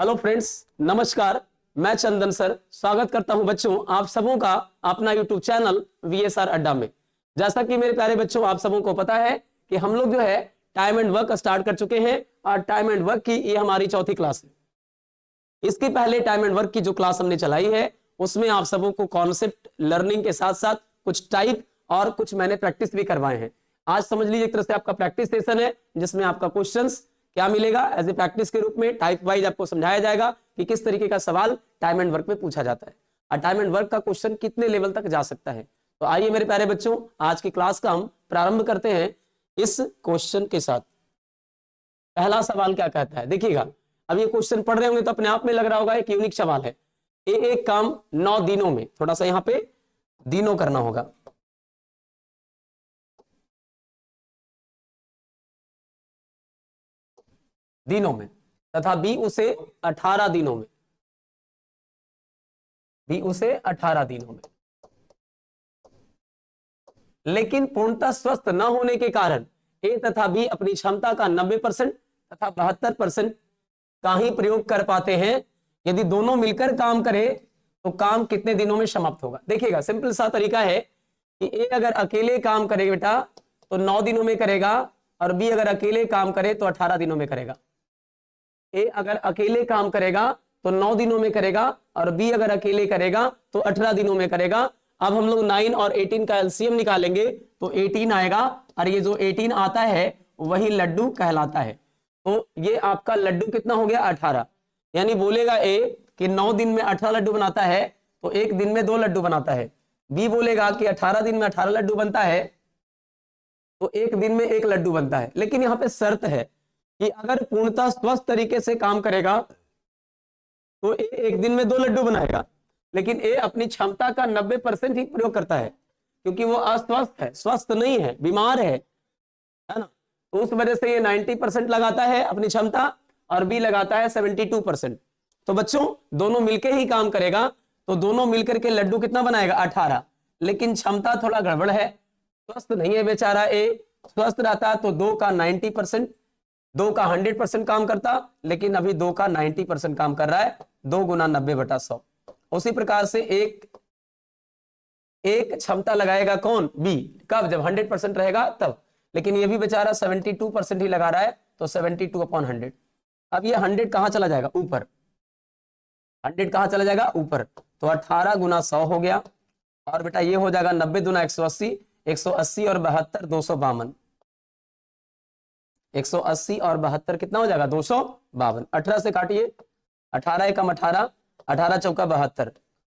Hello friends, नमस्कार। मैं चंदन sir स्वागत करता हूं बच्चों आप सबों का अपना यूट्यूब चैनल वीएसआर अड्डा में। जैसा कि मेरे प्यारे बच्चों आप सबों को पता है कि हम लोग जो है टाइम एंड वर्क स्टार्ट कर चुके हैं और टाइम एंड वर्क की ये हमारी चौथी क्लास है। इसकी पहले टाइम एंड वर्क की जो क्लास हमने चलाई है उसमें आप सबों को कॉन्सेप्ट लर्निंग के साथ साथ कुछ टाइप और कुछ मैंने प्रैक्टिस भी करवाए हैं। आज समझ लीजिए एक तरह से आपका प्रैक्टिस सेशन है जिसमें आपका क्वेश्चंस क्या मिलेगा एज ए प्रैक्टिस के रूप में टाइप वाइज आपको समझाया जाएगा कि किस तरीके का सवाल टाइम एंड वर्क में पूछा जाता है और टाइम एंड वर्क का क्वेश्चन कितने लेवल तक जा सकता है। तो आइए मेरे प्यारे बच्चों आज की क्लास का हम प्रारंभ करते हैं इस क्वेश्चन के साथ। पहला सवाल क्या कहता है, देखिएगा। अब ये क्वेश्चन पढ़ रहे होंगे तो अपने आप में लग रहा होगा एक यूनिक सवाल है। एक काम 9 दिनों में, थोड़ा सा यहां पे दिनों करना होगा, दिनों में, तथा बी उसे 18 दिनों में, बी उसे 18 दिनों में, लेकिन पूर्णतः स्वस्थ न होने के कारण ए तथा बी अपनी क्षमता का 90% तथा 72% का ही प्रयोग कर पाते हैं। यदि दोनों मिलकर काम करे तो काम कितने दिनों में समाप्त होगा। देखिएगा सिंपल सा तरीका है कि ए अगर अकेले काम करेगा बेटा तो 9 दिनों में करेगा और बी अगर अकेले काम करे तो 18 दिनों में करेगा। ए अगर अकेले काम करेगा तो 9 दिनों में करेगा और बी अगर अकेले करेगा तो 18 दिनों में करेगा। अब हम लोग 9 और 18 का एलसीएम निकालेंगे तो 18 आएगा और ये जो 18 आता है वही लड्डू कहलाता है। तो ये आपका लड्डू कितना हो गया 18। यानी बोलेगा ए कि 9 दिन में 18 लड्डू बनाता है तो एक दिन में 2 लड्डू बनाता है। बी बोलेगा कि 18 दिन में 18 लड्डू बनता है तो एक दिन में 1 लड्डू बनता है। लेकिन यहाँ पे शर्त है कि अगर पूर्णतः स्वस्थ तरीके से काम करेगा तो ए एक दिन में 2 लड्डू बनाएगा, लेकिन ए अपनी क्षमता का 90% ही प्रयोग करता है क्योंकि वो अस्वस्थ है, स्वस्थ नहीं है, बीमार है ना। तो उस वजह से ये 90% लगाता है अपनी क्षमता और बी लगाता है 72%। तो बच्चों दोनों मिलकर ही काम करेगा तो दोनों मिलकर के लड्डू कितना बनाएगा 18, लेकिन क्षमता थोड़ा गड़बड़ है, स्वस्थ नहीं है बेचारा। ए स्वस्थ रहता तो 2 का 90%, 2 का 100% काम करता, लेकिन अभी 2 का 90% काम कर रहा है। 2 गुना 90/100। उसी प्रकार से एक क्षमता लगाएगा कौन, बी, कब, जब 100% रहेगा तब। लेकिन ये भी बेचारा 72% ही लगा रहा है तो 72/100। अब ये 100 कहां चला जाएगा, ऊपर। 100 कहां चला जाएगा, ऊपर। तो 18 गुना 100 हो गया और बेटा ये हो जाएगा 90 दूना 180, 180 और 72 252। 180 और 72 कितना हो जाएगा 252। 18 से काटिए, 18 एकम 18, 18 चौका 72,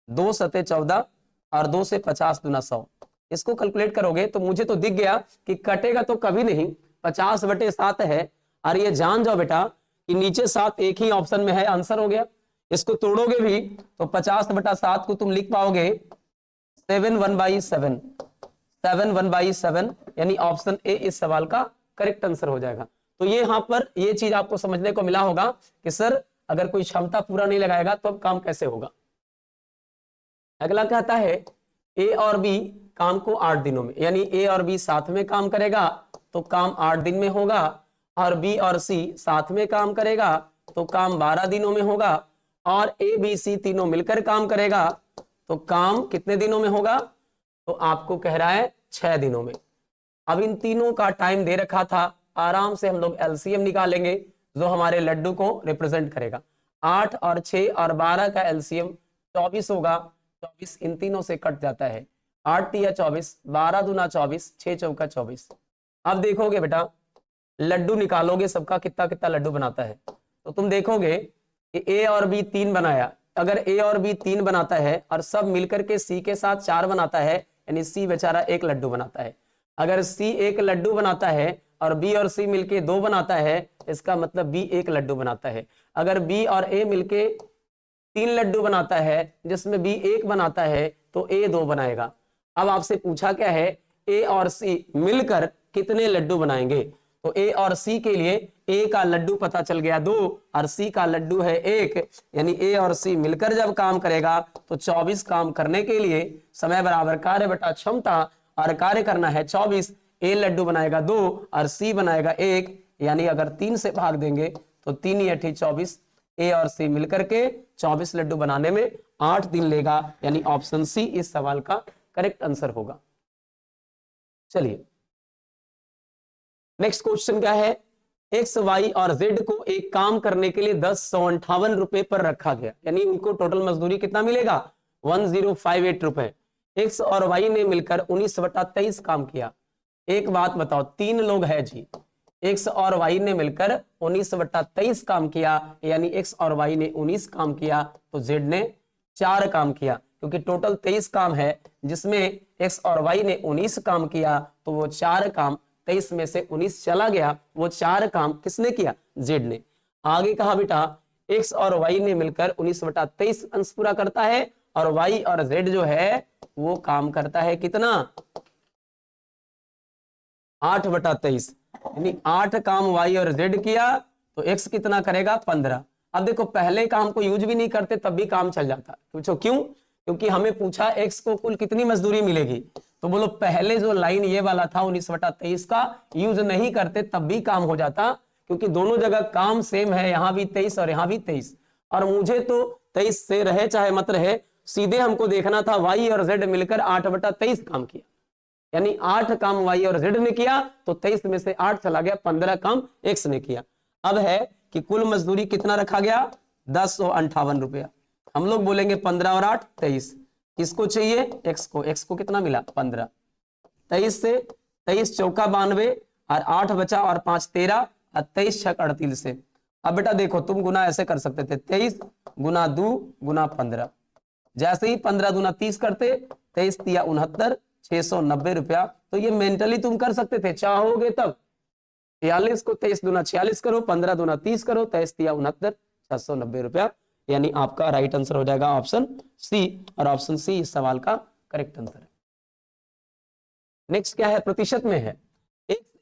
2 सते 14 और 2 से 50 दूना 100। इसको कैलकुलेट करोगे तो मुझे तो दिख गया कि कटेगा तो कभी नहीं, 50/7 है। और ये जान जाओ बेटा कि नीचे 7 एक ही ऑप्शन में है, आंसर हो गया। इसको तोड़ोगे भी तो 50/7 को तुम लिख पाओगे 7 1/7, 7 1/7, यानी ऑप्शन ए इस सवाल का करेक्ट आंसर हो जाएगा। तो ये यहाँ पर ये चीज आपको समझने को मिला होगा कि सर अगर कोई क्षमता पूरा नहीं लगाएगा तो अब काम कैसे होगा। अगला कहता है ए और बी काम को 8 दिनों में, यानी ए और बी साथ में काम करेगा तो काम 8 दिन में होगा, और बी और सी साथ में काम करेगा तो काम 12 दिनों में होगा, और ए बी सी तीनों मिलकर काम करेगा तो काम कितने दिनों में होगा, तो आपको कह रहा है 6 दिनों में। अब इन तीनों का टाइम दे रखा था, आराम से हम लोग एलसीएम निकालेंगे जो हमारे लड्डू को रिप्रेजेंट करेगा। 8 और 6 और 12 का एलसीएम 24 होगा। 24 इन तीनों से कट जाता है, 8 तिया 24, 12 दूना 24, 6 चौका 24। अब देखोगे बेटा लड्डू निकालोगे सबका कितना कितना लड्डू बनाता है, तो तुम देखोगे कि ए और बी 3 बनाया। अगर ए और बी 3 बनाता है और सब मिलकर के सी के साथ 4 बनाता है, यानी सी बेचारा 1 लड्डू बनाता है। अगर सी 1 लड्डू बनाता है और बी और सी मिलके 2 बनाता है, इसका मतलब बी 1 लड्डू बनाता है। अगर बी और ए मिलके 3 लड्डू बनाता है जिसमें बी 1 बनाता है तो ए 2 बनाएगा। अब आपसे पूछा क्या है, ए और सी मिलकर कितने लड्डू बनाएंगे। तो ए और सी के लिए ए का लड्डू पता चल गया 2 और सी का लड्डू है 1, यानी ए और सी मिलकर जब काम करेगा तो 24 काम करने के लिए समय बराबर कार्य बटा क्षमता, और कार्य करना है 24। ए लड्डू बनाएगा 2 और सी बनाएगा 1, यानी अगर 3 से भाग देंगे तो 3 × 8 = 24, ए और सी मिलकर के 24 लड्डू बनाने में 8 दिन लेगा, यानी ऑप्शन सी इस सवाल का करेक्ट आंसर होगा। चलिए नेक्स्ट क्वेश्चन क्या है, एक्स वाई और जेड को एक काम करने के लिए 1058 रुपए पर रखा गया, यानी उनको टोटल मजदूरी कितना मिलेगा 1058 रुपए। एक्स और वाई ने मिलकर 19/23 काम किया। एक बात बताओ, 3 लोग हैं जी, एक्स और वाई ने मिलकर 19/23 काम किया, यानी एक्स और वाई ने 19 काम किया, तो जेड ने 4 काम किया, क्योंकि टोटल 23 काम है जिसमें एक्स और वाई ने 19 काम किया, तो वो 4 काम 23 में से 19 चला गया, वो 4 काम किसने किया जेड ने। आगे कहा बेटा एक्स और वाई ने मिलकर 19/23 अंश पूरा करता है, और वाई और जेड जो है वो काम करता है कितना 8/23, यानी 8 काम वाई और जेड किया, तो एक्स कितना करेगा 15। अब देखो पहले काम को यूज भी नहीं करते तब भी काम चल जाता, पूछो क्यों, क्योंकि हमें पूछा एक्स को कुल कितनी मजदूरी मिलेगी, तो बोलो पहले जो लाइन ये वाला था 19/23 का यूज नहीं करते तब भी काम हो जाता, क्योंकि दोनों जगह काम सेम है, यहां भी 23 और यहां भी 23, और मुझे तो 23 से रहे चाहे मत रहे, सीधे हमको देखना था वाई और जेड मिलकर 8/23 काम किया, यानी 8 काम वाई और जेड ने किया, तो 23 में से 8 चला गया, 15 काम एक्स ने किया। अब है कि कुल मजदूरी कितना रखा गया 1058 रुपया, हम लोग बोलेंगे 15 और 8 23, किसको चाहिए एक्स को कितना मिला 15, 23 से 23 चौका 92 और 8 बचा और 5 13 और 23 छक 38 से। अब बेटा देखो तुम गुना ऐसे कर सकते थे 23 गुना 2 गुना 15, जैसे ही 15 दूना 30 करते 23 तिया 69 690 रुपया, तो ये मेंटली तुम कर सकते थे, चाहोगे तब 46 को 23 दूना 46 करो, 15 दूना 30 करो, 23 तिया 69 690 रुपया, यानी आपका राइट आंसर हो जाएगा ऑप्शन सी, और ऑप्शन सी इस सवाल का करेक्ट आंसर है। नेक्स्ट क्या है, प्रतिशत में है,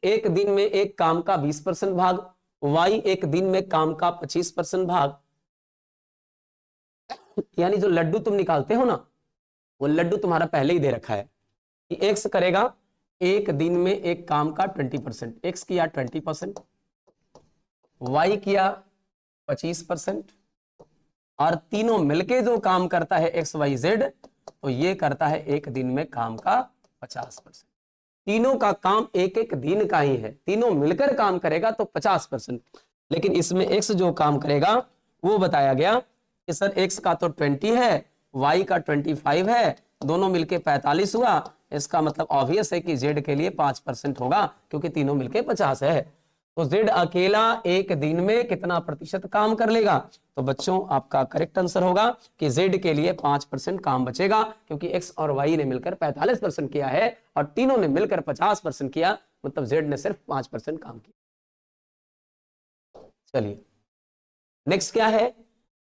एक दिन में एक काम का 20% भाग, वाई एक दिन में काम का 25% भाग, यानी जो लड्डू तुम निकालते हो ना वो लड्डू तुम्हारा पहले ही दे रखा है कि एक्स करेगा एक दिन में एक काम का 20%, एक्स किया 20%, वाई किया 25%, और तीनों मिलके जो काम करता है एक्स वाई जेड, तो ये करता है एक दिन में काम का 50%। तीनों का काम एक एक दिन का ही है, तीनों मिलकर काम करेगा तो 50%, लेकिन इसमें एक्स जो काम करेगा वो बताया गया कि सर एक्स का तो 20 है, वाई का 25 है, दोनों मिलके 45 हुआ, इसका मतलब ऑब्वियस है कि जेड के लिए 5% होगा, क्योंकि तीनों मिलके 50 है, तो जेड अकेला एक दिन में कितना प्रतिशत काम कर लेगा, तो बच्चों आपका करेक्ट आंसर होगा कि जेड के लिए 5% काम बचेगा, क्योंकि एक्स और वाई ने मिलकर 45% किया है और तीनों ने मिलकर 50% किया, मतलब जेड ने सिर्फ 5% काम किया। चलिए नेक्स्ट क्या है,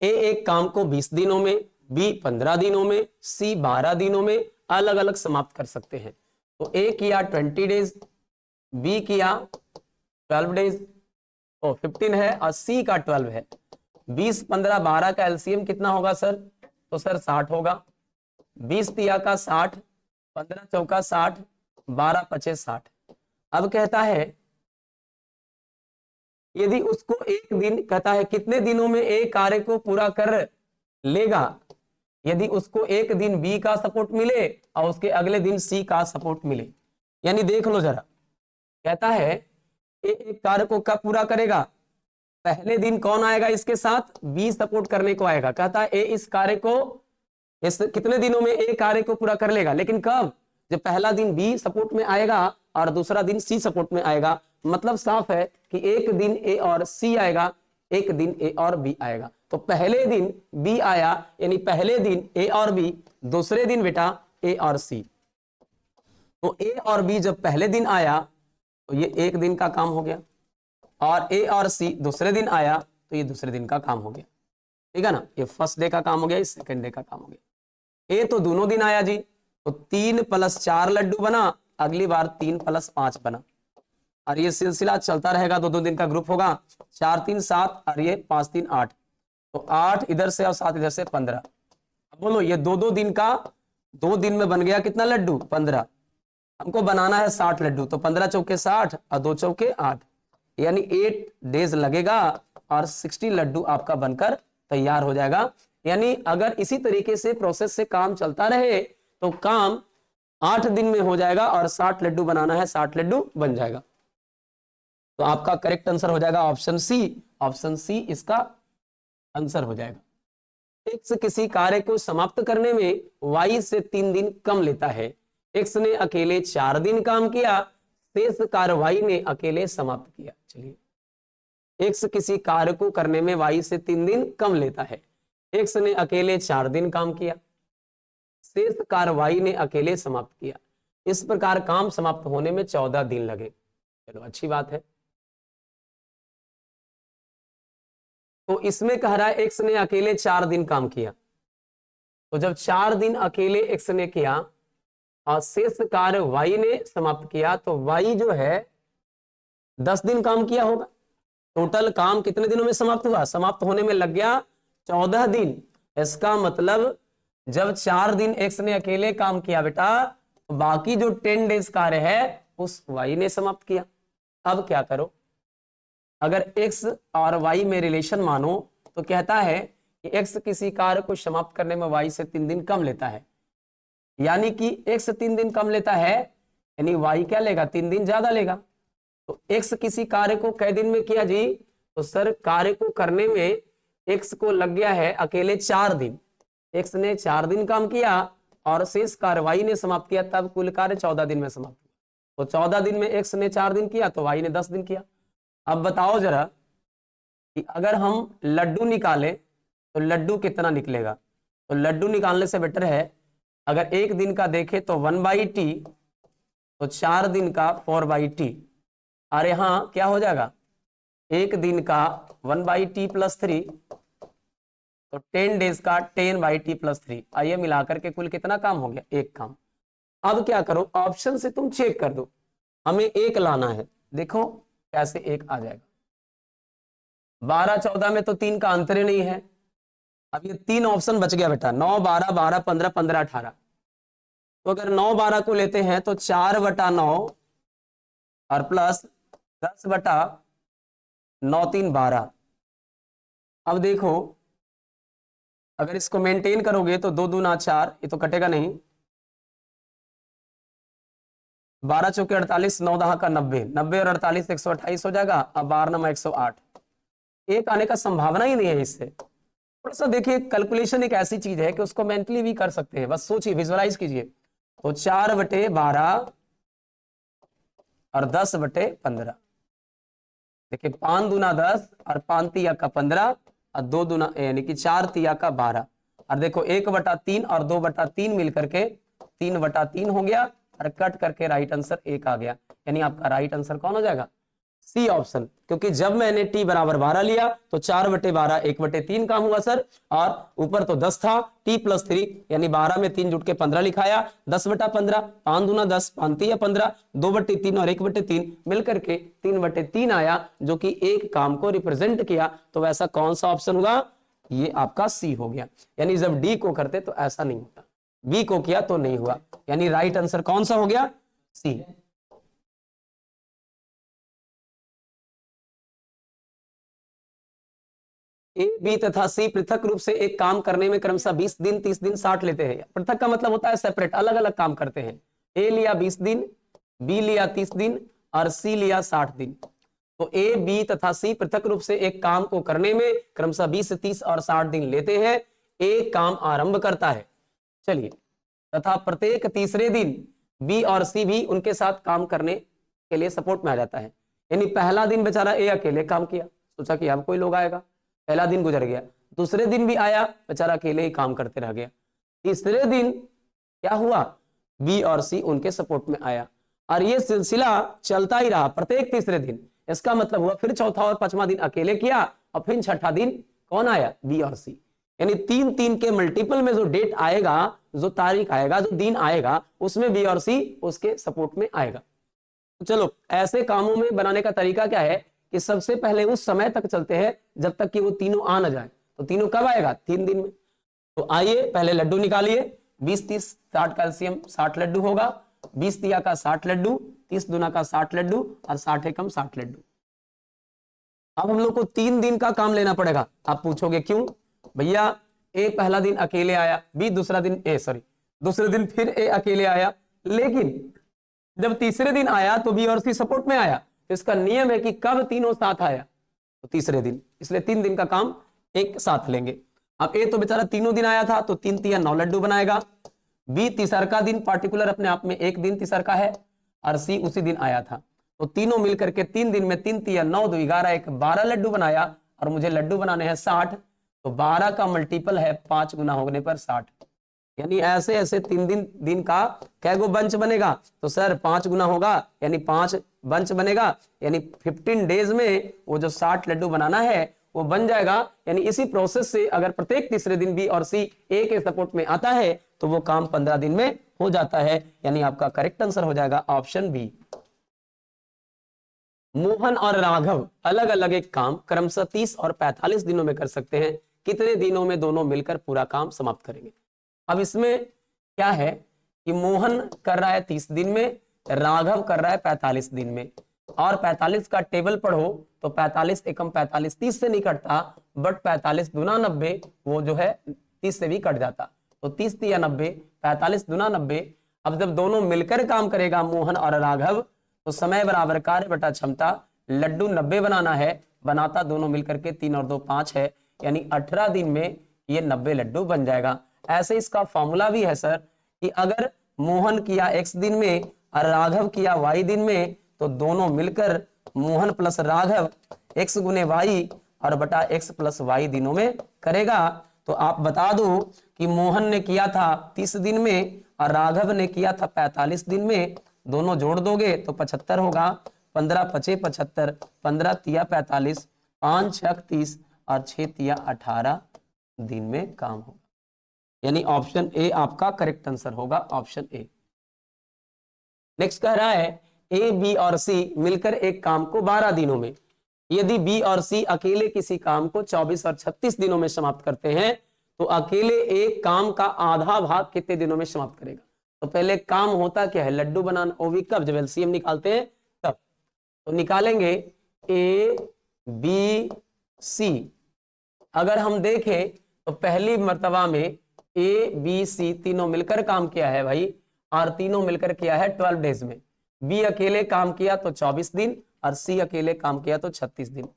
ए एक काम को 20 दिनों में, बी 15 दिनों में, सी 12 दिनों में अलग अलग समाप्त कर सकते हैं। तो ए किया 20 डेज, बी किया 12 डेज, 15 है, और सी का 12 है। 20 15 12 का एलसीएम कितना होगा सर, तो सर 60 होगा, 20 तिया का 60, 15 चौका 60, 12 पचे 60। अब कहता है यदि उसको एक दिन, कहता है कितने दिनों में एक कार्य को पूरा कर लेगा, यदि उसको एक दिन बी का सपोर्ट मिले और उसके अगले दिन सी का सपोर्ट मिले, यानी देख लो जरा, कहता है एक कार्य को कब पूरा करेगा, पहले दिन कौन आएगा इसके साथ, बी सपोर्ट करने को आएगा, कहता है ए इस कार्य को इस कितने दिनों में ए कार्य को पूरा कर लेगा, लेकिन कब, जब पहला दिन बी सपोर्ट में आएगा और दूसरा दिन सी सपोर्ट में आएगा, मतलब साफ है कि एक दिन ए और सी आएगा, एक दिन ए और बी आएगा, तो पहले दिन बी आया, यानी पहले दिन ए और बी, दूसरे दिन बेटा ए और सी, तो ए और बी जब पहले दिन आया तो ये एक दिन का काम हो गया, और ए और सी दूसरे दिन आया तो ये दूसरे दिन का काम हो गया, ठीक है ना, ये फर्स्ट डे का काम हो गया, ये सेकंड डे का काम हो गया। ए तो दोनों दिन आया जी, तो 3 + 4 लड्डू बना, अगली बार 3 + 5 बना, और ये सिलसिला चलता रहेगा, 2-2 दिन का ग्रुप होगा, 4 3 7 और ये 5 3 8, तो 8 इधर से और 7 इधर से 15। अब बोलो ये 2-2 दिन का, 2 दिन में बन गया कितना लड्डू 15, हमको बनाना है 60 लड्डू, तो 15 चौके 60 और 2 चौके 8, यानी 8 डेज लगेगा और 60 लड्डू आपका बनकर तैयार हो जाएगा। यानी अगर इसी तरीके से प्रोसेस से काम चलता रहे तो काम 8 दिन में हो जाएगा और 60 लड्डू बनाना है, 60 लड्डू बन जाएगा। तो आपका करेक्ट आंसर हो जाएगा ऑप्शन सी। ऑप्शन सी इसका आंसर हो जाएगा। एक्स किसी कार्य को समाप्त करने में वाई से 3 दिन कम लेता है। एक्स ने अकेले 4 दिन काम किया, शेष कार्य वाई ने अकेले समाप्त किया। चलिए, एक्स किसी कार्य को करने में वाई से 3 दिन कम लेता है। एक्स ने अकेले 4 दिन काम किया, शेष कार्य वाई ने अकेले समाप्त किया। इस प्रकार काम समाप्त होने में 14 दिन लगे। चलो अच्छी बात है। तो इसमें कह रहा है एक्स ने अकेले 4 दिन काम किया, तो जब 4 दिन अकेले एक्स ने किया और शेष कार्य वाई ने समाप्त किया, तो वाई जो है 10 दिन काम किया होगा। टोटल काम कितने दिनों में समाप्त हुआ? समाप्त होने में लग गया 14 दिन। इसका मतलब जब 4 दिन एक्स ने अकेले काम किया बेटा, तो बाकी जो 10 डेज कार्य है उस वाई ने समाप्त किया। अब क्या करो, अगर x और y में रिलेशन मानो तो कहता है कि x किसी कार्य को समाप्त करने में y से 3 दिन कम लेता है, यानी कि x 3 दिन कम लेता है, यानी y क्या लेगा? 3 दिन ज्यादा लेगा। तो x किसी कार्य को कै दिन में किया जी? तो सर कार्य को करने में x को लग गया है अकेले 4 दिन। x ने 4 दिन काम किया और शेष कार्य y ने समाप्त किया, तब कुल कार्य 14 दिन में समाप्त हुआ। तो 14 दिन में x ने 4 दिन किया तो y ने 10 दिन किया। अब बताओ जरा कि अगर हम लड्डू निकालें तो लड्डू कितना निकलेगा? तो लड्डू निकालने से बेटर है अगर 1 दिन का देखे तो 1/t, तो 4 दिन का 4/t। और यहां क्या हो जाएगा? 1 दिन का 1/t + 3, तो 10 डेज का 10/t + 3। आइए मिलाकर के कुल कितना काम हो गया? 1 काम। अब क्या करो, ऑप्शन से तुम चेक कर दो, हमें 1 लाना है। देखो कैसे 1 आ जाएगा। 12-14 में तो 3 का अंतर ही नहीं है। अब ये 3 ऑप्शन बच गया बेटा, 9, 12, 12, 15, 15, 18। तो अगर 9, 12 को लेते हैं तो 4/9 और प्लस 10/9, 3, 12। अब देखो अगर इसको मेंटेन करोगे तो 2 दूना 4, ये तो कटेगा नहीं। 12 चौके 48, 9 दहा का 90, 90 और 48 128 हो जाएगा। अब 12 9 108, 1 आने का संभावना ही नहीं है इससे। थोड़ा सा देखिए, कैलकुलेशन एक ऐसी चीज है कि उसको मेंटली भी कर सकते हैं, बस सोचिए, विजुअलाइज कीजिए। तो 4/12 और 10/15। देखिए 5 दूना 10 और 5 तिया का 15 और 2 दूना यानी कि 4 तिया का 12। और देखो 1/3 और 2/3 मिलकर के 3/3 हो गया और कट करके राइट आंसर 1 आ गया। यानी आपका राइट आंसर कौन हो जाएगा? C option. क्योंकि जब मैंने t = 12 लिया तो 4/12 1/3 काम हुआ सर, और ऊपर तो 10 था, t + 3 यानी 12 में 3 जुट के 15 लिखाया। 10/15, 5 दूना 10, 5 तिया 15, 2/3 और 1/3 मिलकर के 3/3 आया, जो कि एक काम को रिप्रेजेंट किया। तो वैसा कौन सा ऑप्शन होगा? ये आपका सी हो गया। यानी जब डी को करते तो ऐसा नहीं होता, बी को किया तो नहीं हुआ। यानी राइट आंसर कौन सा हो गया? सी। ए, बी तथा सी पृथक रूप से एक काम करने में क्रमशः 20 दिन, 30 दिन, 60 लेते हैं। पृथक का मतलब होता है सेपरेट, अलग अलग काम करते हैं। ए लिया 20 दिन, बी लिया 30 दिन और सी लिया 60 दिन। तो ए, बी तथा सी पृथक रूप से एक काम को करने में क्रमशः 20, 30 और 60 दिन लेते हैं। ए काम आरंभ करता है, चलिए, तथा प्रत्येक तीसरे दिन बी और सी भी उनके साथ काम करने के लिए सपोर्ट में आ जाता है। यानी पहला दिन बेचारा ए अकेले काम किया, सोचा कि अब कोई लोग आएगा, पहला दिन गुजर गया। दूसरे दिन भी आया, बेचारा अकेले ही काम करते रह गया। तीसरे दिन क्या हुआ? बी और सी उनके सपोर्ट में आया और ये सिलसिला चलता ही रहा प्रत्येक तीसरे दिन। इसका मतलब हुआ फिर चौथा और पांचवा दिन अकेले किया और फिर छठा दिन कौन आया? बी और सी। यानी 3-3 के मल्टीपल में जो डेट आएगा, जो तारीख आएगा, जो दिन आएगा, उसमें बी और सी उसके सपोर्ट में आएगा। तो चलो, ऐसे कामों में बनाने का तरीका क्या है कि सबसे पहले उस समय तक चलते हैं जब तक कि वो तीनों आ ना जाए। तो तीनों कब आएगा? 3 दिन में। तो आइए पहले लड्डू निकालिए। 20, 30, 60 कैल्शियम 60 लड्डू होगा। 20 तिया का 60 लड्डू, 30 दूना का 60 लड्डू और 60 एकम 60 लड्डू। अब हम लोग को 3 दिन का काम लेना पड़ेगा। आप पूछोगे क्यों भैया, ए पहला दिन अकेले आया, बी दूसरा दिन दूसरे दिन फिर ए अकेले आया, लेकिन जब तीसरे दिन आया तो बी और सी सपोर्ट में आया। तो इसका नियम है कि कब तीनों साथ आया, तो तीसरे दिन, इसलिए 3 दिन का काम एक साथ लेंगे। अब ए तो बेचारा तीनों दिन आया था, तो 3 तिया 9 लड्डू बनाएगा। बी तीसरका दिन पार्टिकुलर अपने आप में एक दिन तीसरका है, और सी उसी दिन आया था, तो तीनों मिलकर के 3 दिन में 3 तिया 9 2 11 एक 12 लड्डू बनाया, और मुझे लड्डू बनाने हैं 60, तो 12 का मल्टीपल है 5 गुना होने पर 60, यानी ऐसे ऐसे 3 दिन का कैगो बंच बनेगा। तो सर 5 गुना होगा यानी 5 बंच बनेगा, यानी 15 डेज में वो जो 60 लड्डू बनाना है वो बन जाएगा। यानी इसी प्रोसेस से अगर प्रत्येक तीसरे दिन बी और सी ए के सपोर्ट में आता है तो वो काम 15 दिन में हो जाता है, यानी आपका करेक्ट आंसर हो जाएगा ऑप्शन बी। मोहन और राघव अलग अलग एक काम क्रमशः 30 और 45 दिनों में कर सकते हैं, कितने दिनों में दोनों मिलकर पूरा काम समाप्त करेंगे। अब इसमें क्या है कि मोहन कर रहा है 30 दिन में, राघव कर रहा है 45 दिन में, और 45 का टेबल पढ़ो तो 45 एकम 45 30 से नहीं कटता, बट 45 दूना 90 वो जो है 30 से भी कट जाता, तो 30 तिया 90, 45 दूना 90। अब जब दोनों मिलकर काम करेगा मोहन और राघव, तो समय बराबर कार्य बटा क्षमता, लड्डू 90 बनाना है, बनाता दोनों मिलकर के 3 और 2 5 है, यानी 18 दिन में ये 90 लड्डू बन जाएगा। ऐसे इसका फॉर्मूला भी है सर कि अगर मोहन किया x दिन में और राघव किया y दिन में, तो दोनों मिलकर मोहन प्लस राघव x गुने y और बटा x प्लस y दिनों में करेगा। तो आप बता दो कि मोहन ने किया था 30 दिन में और राघव ने किया था 45 दिन में, दोनों जोड़ दोगे तो 75 होगा, 15 पचे 75, 15 तिया 45, 5 छक 30 और 6 तिया 18 दिन में काम होगा, यानी ऑप्शन ए आपका करेक्ट आंसर होगा, ऑप्शन ए। नेक्स्ट कह रहा है ए बी और सी मिलकर एक काम को 12 दिनों में, यदि बी और सी अकेले किसी काम को 24 और 36 दिनों में समाप्त करते हैं, तो अकेले एक काम का आधा भाग कितने दिनों में समाप्त करेगा। तो पहले काम होता क्या है, लड्डू बनाना, वो भी कब, जब एलसीएम निकालते हैं तब। तो निकालेंगे ए बी सी, अगर हम देखें तो पहली मर्तबा में ए बी सी तीनों मिलकर काम किया है भाई, और तीनों मिलकर किया है 12 डेज में। बी अकेले काम किया तो 24 दिन और सी अकेले काम किया तो 36 दिन।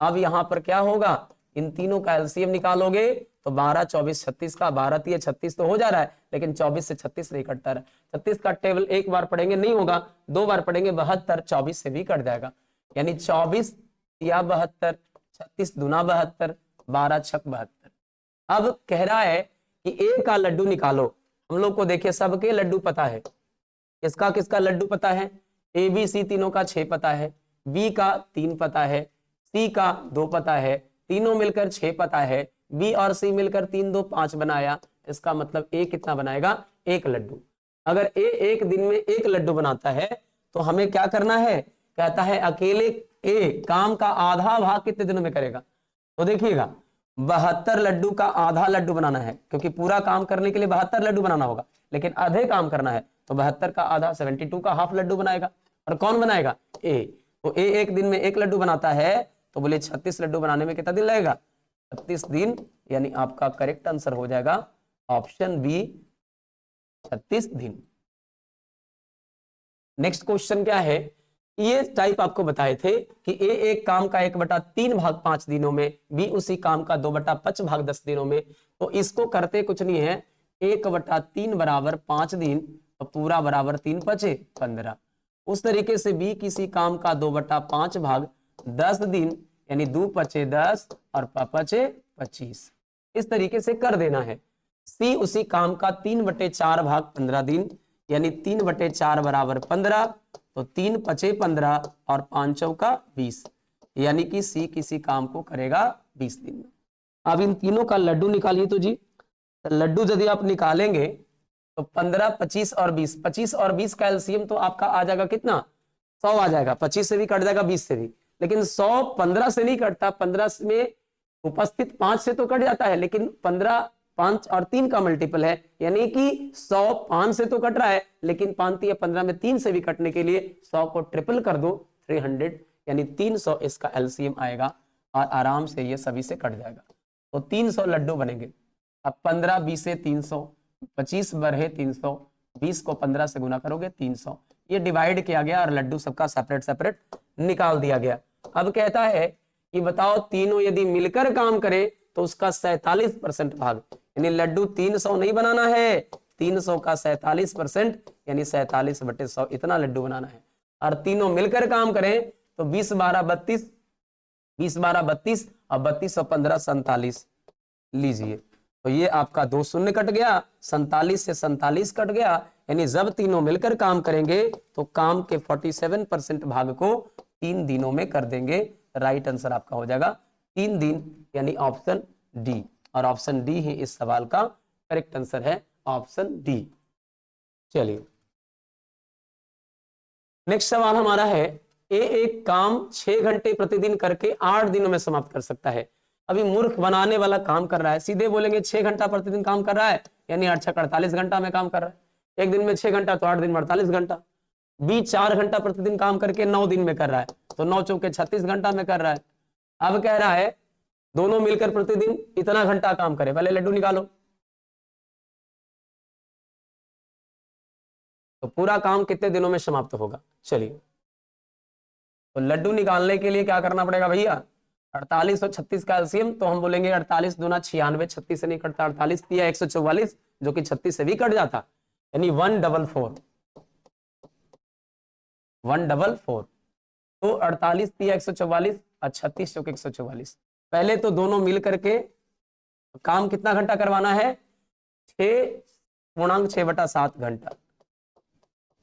अब यहां पर क्या होगा, इन तीनों का एलसीएम निकालोगे तो 12 24 36 का 12 तिया 36 तो हो जा रहा है, लेकिन 24 से 36 नहीं कटता रहा। 36 का टेबल एक बार पढ़ेंगे नहीं होगा, 2 बार पढ़ेंगे 72, 24 से भी कट जाएगा, यानी 24 तिया 72, 36 दूना 72, 12 छक 72। अब कह रहा है कि ए का लड्डू निकालो। हम लोग को देखिए सबके लड्डू पता है, किसका किसका लड्डू पता है, ए बी सी तीनों का 6 पता है, बी का 3 पता है, सी का 2 पता है, तीनों मिलकर 6 पता है, बी और सी मिलकर 3 2 5 बनाया, इसका मतलब ए कितना बनाएगा, 1 लड्डू। अगर ए एक दिन में 1 लड्डू बनाता है तो हमें क्या करना है, कहता है अकेले ए काम का आधा भाग कितने दिनों में करेगा। तो देखिएगा 72 लड्डू का आधा लड्डू बनाना है, क्योंकि पूरा काम करने के लिए 72 लड्डू बनाना होगा, लेकिन आधे काम करना है तो 72 का आधा 72 का हाफ लड्डू बनाएगा। और कौन बनाएगा, ए। तो ए एक दिन में 1 लड्डू बनाता है, तो बोले 36 लड्डू बनाने में कितना दिन लगेगा, 36 दिन, यानी आपका करेक्ट आंसर हो जाएगा ऑप्शन बी 36 दिन। नेक्स्ट क्वेश्चन क्या है, ये टाइप आपको बताए थे कि ए एक काम का 1/3 भाग 5 दिनों में, बी उसी काम का 2/5 भाग 10 दिनों में। तो इसको करते कुछ नहीं है, 1/3 बराबर 5 दिन, तो पूरा बराबर 3 पचे 15। उस तरीके से बी किसी काम का 2/5 भाग 10 दिन, यानी 2 पचे 10 और 5 पचे 25, इस तरीके से कर देना है। सी उसी काम का 3/4 भाग 15 दिन, यानी 3/4 बराबर 15, तो 3 पचे 15 और 5 चौका 20, यानी कि सी किसी काम को करेगा 20 दिन में। अब इन तीनों का लड्डू निकालिए तो जी, लड्डू यदि आप निकालेंगे तो 15 25 और 20, 25 और 20 का एलसीएम तो आपका आ जाएगा कितना, 100 आ जाएगा। 25 से भी कट जाएगा, 20 से भी, लेकिन 100 15 से नहीं कटता, 15 में उपस्थित 5 से तो कट जाता है, लेकिन 15 5 और 3 का मल्टीपल है, यानी कि 100 5 से तो कट रहा है, लेकिन 5 या 15 में 3 से भी कटने के लिए 100 को ट्रिपल कर दो 300, यानी 300 इसका एलसीएम आएगा और आराम से ये सभी से कट जाएगा। तो 300 लड्डू बनेंगे। अब 15 20 से 300, 25 बढ़े 300, 20 को 15 से गुना करोगे 300। ये डिवाइड किया गया और लड्डू सबका सेपरेट सेपरेट निकाल दिया गया। अब कहता है कि बताओ तीनों यदि मिलकर काम करे तो उसका 47% भाग, यानी लड्डू 300 नहीं बनाना है, 300 का 47% यानी 47/100 इतना लड्डू बनाना है। और तीनों मिलकर काम करें तो 20 12 32, 20 12 32 और 32 और 15 47। लीजिए तो ये आपका 2 शून्य कट गया, 47 से 47 कट गया, यानी जब तीनों मिलकर काम करेंगे तो काम के 47% भाग को 3 दिनों में कर देंगे। राइट आंसर आपका हो जाएगा 3 दिन, यानी ऑप्शन डी। और ऑप्शन डी ही इस सवाल का करेक्ट आंसर है, ऑप्शन डी। चलिए नेक्स्ट सवाल हमारा है, ए एक काम 6 घंटे प्रतिदिन करके 8 दिनों में समाप्त कर सकता है। अभी मूर्ख बनाने वाला काम कर रहा है, सीधे बोलेंगे 6 घंटा प्रतिदिन काम कर रहा है, यानी 48 घंटा में काम कर रहा है। एक दिन में 6 घंटा तो 8 दिन में 48 घंटा। बी 4 घंटा प्रतिदिन काम करके 9 दिन में कर रहा है, तो 9 चौके 36 घंटा में कर रहा है। अब कह रहा है दोनों मिलकर प्रतिदिन इतना घंटा काम करे। पहले लड्डू निकालो, तो पूरा काम कितने दिनों में समाप्त होगा। चलिए तो लड्डू निकालने के लिए क्या करना पड़ेगा भैया, 48 और 36 का एलसीएम, तो हम बोलेंगे 48 दूना 96, 36 से नहीं कटता, 48 दिया 144 जो कि 36 से भी कट जाता, यानी 144 144। तो 48 दिया 144 और 36 जो कि 144। पहले तो दोनों मिल करके काम कितना घंटा करवाना है, 6.6/7 घंटा।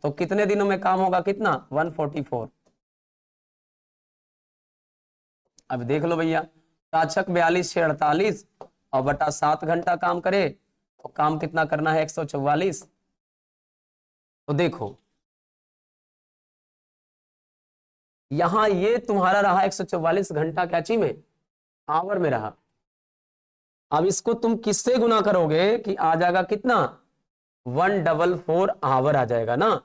तो कितने दिनों में काम होगा, कितना 144। अब देख लो भैया, 7 42 6 48 और बटा 7 घंटा काम करे तो काम कितना करना है 144। तो देखो यहां ये तुम्हारा रहा 144 घंटा क्या ची में, आवर में रहा। अब इसको तुम किससे गुना करोगे कि आ जाएगा कितना 144 आवर आ जाएगा ना।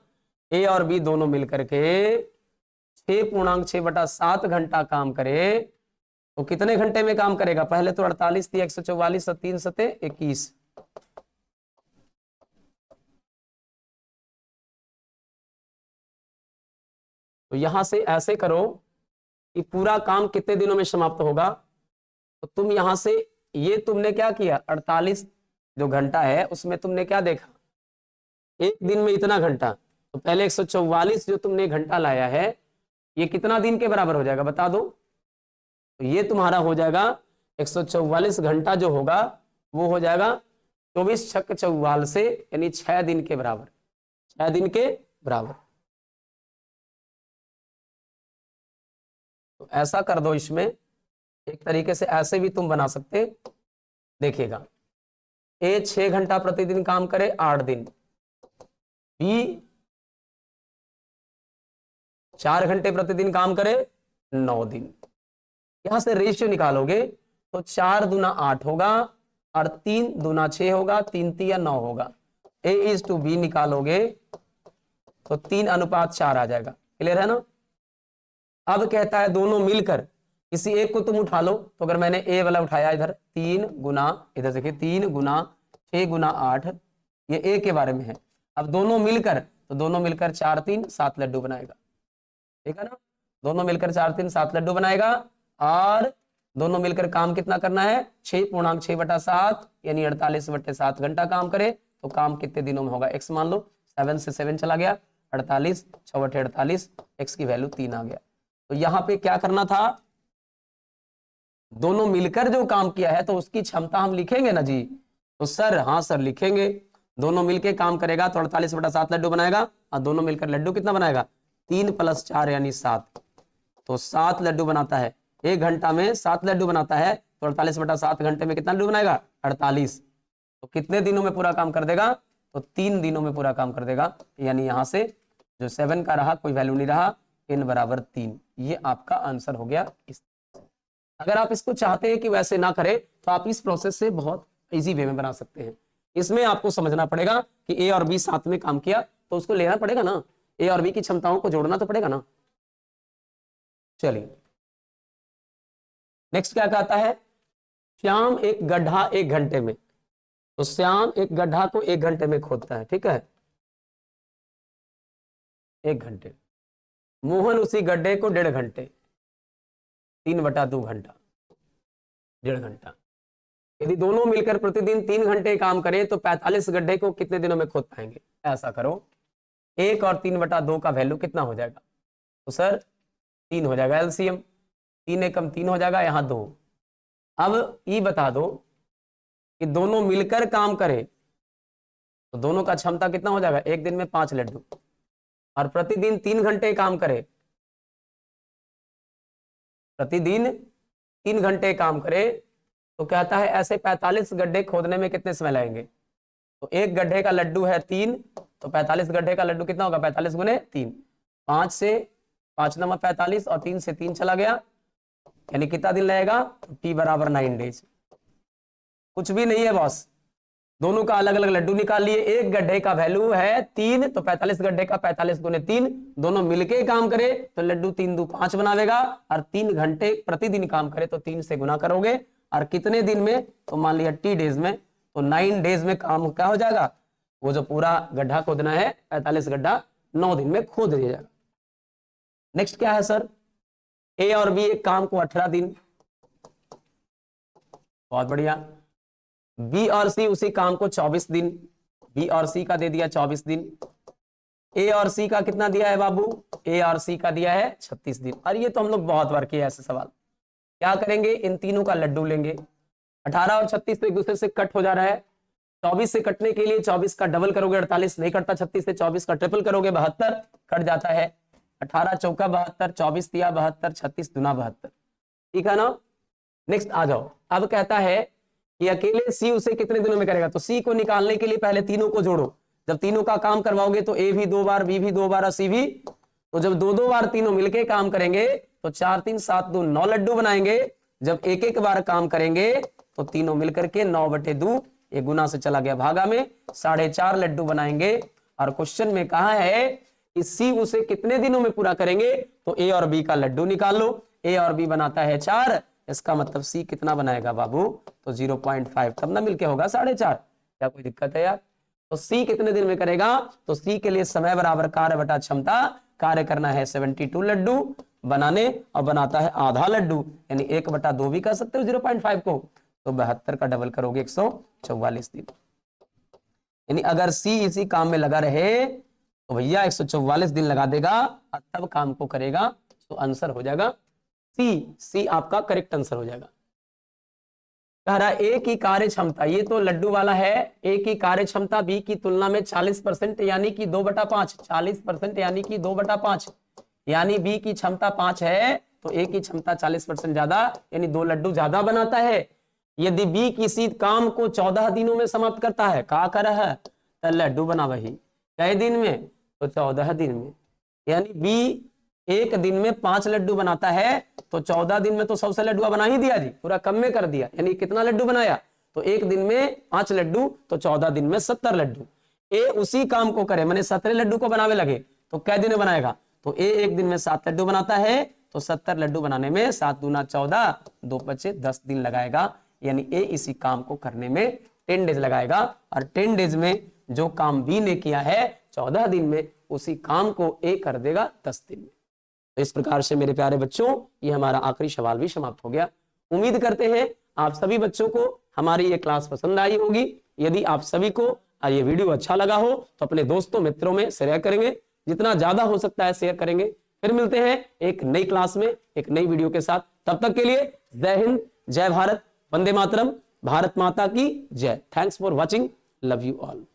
ए और बी दोनों मिलकर के 6.6/7 घंटा काम करे तो कितने घंटे में काम करेगा। पहले तो 48 थी, 144 और 3 सते 21। तो यहां से ऐसे करो कि पूरा काम कितने दिनों में समाप्त होगा। तो तुम यहां से ये तुमने क्या किया, 48 जो घंटा है उसमें तुमने क्या देखा, एक दिन में इतना घंटा। तो पहले 144 जो तुमने घंटा लाया है ये कितना दिन के बराबर हो जाएगा बता दो। तो ये तुम्हारा हो जाएगा 144 घंटा जो होगा वो हो जाएगा 24 छक 44 से, यानी 6 दिन के बराबर, 6 दिन के बराबर। तो ऐसा कर दो, इसमें एक तरीके से ऐसे भी तुम बना सकते। देखिएगा ए 6 घंटा प्रतिदिन काम करे 8 दिन, बी 4 घंटे प्रतिदिन काम करे 9 दिन। यहां से रेशियो निकालोगे तो 4 दूना 8 होगा और 3 दूना 6 होगा, 3 3 9 होगा। A/B निकालोगे तो 3:4 आ जाएगा। क्लियर है ना। अब कहता है दोनों मिलकर किसी एक को तुम उठा लो। तो अगर मैंने ए वाला उठाया इधर 3 गुना, इधर देखिए 3 गुना 6 गुना 8, ये ए के बारे में है। अब दोनों मिलकर, तो दोनों मिलकर 4 3 7 लड्डू बनाएगा, ठीक है ना। दोनों मिलकर 4 3 7 लड्डू बनाएगा और दोनों मिलकर काम कितना करना है 6.6/7 यानी 48/7 घंटा काम करे तो काम कितने दिनों में होगा। एक्स मान लो 7 से 7 चला गया, 48 6 48, एक्स की वैल्यू 3 आ गया। तो यहां पे क्या करना था, दोनों मिलकर जो काम किया है तो उसकी क्षमता हम लिखेंगे ना जी। तो सर हाँ सर लिखेंगे, दोनों मिलकर काम करेगा तो 48/7 लड्डू बनाएगा और दोनों मिलकर लड्डू कितना बनाएगा 3 + 4 यानी 7। तो 7 लड्डू बनाता है, एक घंटा में 7 लड्डू बनाता है तो 48/7 घंटे में कितना लड्डू बनाएगा 48। तो कितने दिनों में पूरा काम कर देगा, तो 3 दिनों में पूरा काम कर देगा। यानी यहां से जो 7 का रहा कोई वैल्यू नहीं रहा, n = 3। ये आपका आंसर हो गया। अगर आप इसको चाहते हैं कि वैसे ना करें तो आप इस प्रोसेस से बहुत इजी वे में बना सकते हैं। इसमें आपको समझना पड़ेगा कि ए और बी साथ में काम किया तो उसको लेना पड़ेगा ना, ए और बी की क्षमताओं को जोड़ना तो पड़ेगा ना। चलिए नेक्स्ट क्या कहता है, श्याम एक गड्ढा 1 घंटे में, तो श्याम एक गड्ढा को 1 घंटे में खोदता है, ठीक है, 1 घंटे। मोहन उसी गड्ढे को 1.5 घंटे, 3/2 घंटा, 1.5 घंटा। यदि दोनों मिलकर प्रतिदिन 3 घंटे काम करें तो 45 गड्ढे को कितने दिनों में खोद पाएंगे। ऐसा करो, 1 और 3/2 का वैल्यू कितना हो जाएगा, तो सर 3 हो जाएगा, एलसीएम 3 एकम 3 हो जाएगा, यहाँ 2। अब ये बता दो कि दोनों मिलकर काम करें तो दोनों का क्षमता कितना हो जाएगा, एक दिन में 5 लड्डू, और प्रतिदिन 3 घंटे काम करे, प्रतिदिन 3 घंटे काम करे तो कहता है ऐसे 45 गड्ढे खोदने में कितने समय लगेंगे। तो एक गड्ढे का लड्डू है 3, तो 45 गड्ढे का लड्डू कितना होगा, 45 गुने 3, 5 से 5 नंबर 45 और 3 से 3 चला गया, यानी कितना दिन लगेगा, तो टी बराबर 9 डेज। कुछ भी नहीं है बॉस, दोनों का अलग अलग लड्डू निकाल लिए। एक गड्ढे का वैल्यू है 3, तो 45 गड्ढे का 45 गुने 3, दोनों मिलके काम करे तो लड्डू 3 2 5 बनावेगा, और 3 घंटे प्रतिदिन काम करे तो 3 से गुना करोगे, और कितने दिन में, तो मान लिया टी डेज में, तो 9 डेज में काम क्या हो जाएगा, वो जो पूरा गड्ढा खोदना है 45 गड्ढा 9 दिन में खोद दिया जाएगा। नेक्स्ट क्या है सर, ए और बी एक काम को 18 दिन, बहुत बढ़िया। बी और सी उसी काम को 24 दिन, बी और सी का दे दिया 24 दिन। ए और सी का कितना दिया है बाबू, ए और सी का दिया है 36 दिन। और ये तो हम लोग बहुत बार किए ऐसे सवाल। क्या करेंगे, इन तीनों का लड्डू लेंगे, 18 और 36 तो एक दूसरे से कट हो जा रहा है, 24 से कटने के लिए 24 का डबल करोगे 48 नहीं कटता, 36 से 24 का ट्रिपल करोगे 72 कट जाता है, 18 चौका 72, 24 दिया 72, 36 दुना 72, ठीक है ना। नेक्स्ट आ जाओ, अब कहता है कि अकेले सी उसे कितने दिनों में करेगा। तो सी को निकालने के लिए पहले तीनों को जोड़ो, जब तीनों का काम करवाओगे तो ए भी 2 बार, बी भी 2 बार और सी भी, तो जब 2 बार तीनों मिलके काम करेंगे तो 4 3 7 2 9 लड्डू बनाएंगे। जब एक बार काम करेंगे तो तीनों मिलकर के 9/2, ये गुना से चला गया भागा में, 4.5 लड्डू बनाएंगे। और क्वेश्चन में कहा है कि सी उसे कितने दिनों में पूरा करेंगे, तो ए और बी का लड्डू निकाल लो। ए और बी बनाता है 4, इसका मतलब सी कितना बनाएगा बाबू, तो 0.5, तब ना मिलके होगा 4.5। क्या कोई दिक्कत है यार। तो सी कितने दिन में करेगा, तो सी के लिए समय बराबर कार्य बटा क्षमता, कार्य करना है 72 लड्डू बनाने, और बनाता है आधा लड्डू, यानी 1/2 भी कर सकते हो 0.5 को, तो 72 का डबल करोगे 144 दिन। यानी अगर सी इसी काम में लगा रहे तो भैया 144 दिन लगा देगा और तब काम को करेगा, तो आंसर हो जाएगा सी आपका करेक्ट आंसर हो जाएगा। कह रहा ए की कार्य क्षमता, ये तो लड्डू वाला है, ए की कार्य क्षमता बी की तुलना में 40% यानी कि 2/5, 40% यानी कि 2/5, यानी बी की क्षमता 5 है तो ए की क्षमता 40% ज्यादा, यानी 2 लड्डू ज्यादा बनाता है। यदि बी किसी काम को 14 दिनों में समाप्त करता है, क्या कर रहा है, तो लड्डू बना वही कई दिन में, तो 14 दिन में, यानी बी एक दिन में 5 लड्डू बनाता है तो 14 दिन में तो 100 से लड्डू बना ही दिया जी, पूरा कम में कर दिया। यानी कितना लड्डू बनाया, तो एक दिन में 5 लड्डू, तो 14 दिन में 70 लड्डू। ए उसी काम को करे, मैंने 17 लड्डू को बनावे लगे तो कै दिन में बनाएगा, तो ए एक दिन में 7 लड्डू बनाता है, तो 70 लड्डू बनाने में 7 दूना 14, 2 बचे 10 दिन लगाएगा। यानी ए इसी काम को करने में 10 डेज लगाएगा, और 10 डेज में जो काम बी ने किया है 14 दिन में, उसी काम को ए कर देगा 10 दिन में। तो इस प्रकार से मेरे प्यारे बच्चों, ये हमारा आखिरी सवाल भी समाप्त हो गया। उम्मीद करते हैं आप सभी बच्चों को हमारी ये क्लास पसंद आई होगी। यदि आप सभी को ये वीडियो अच्छा लगा हो तो अपने दोस्तों मित्रों में शेयर करेंगे, जितना ज्यादा हो सकता है शेयर करेंगे। फिर मिलते हैं एक नई क्लास में एक नई वीडियो के साथ, तब तक के लिए जय हिंद, जय भारत, वंदे मातरम, भारत माता की जय। Thanks for watching, love you all.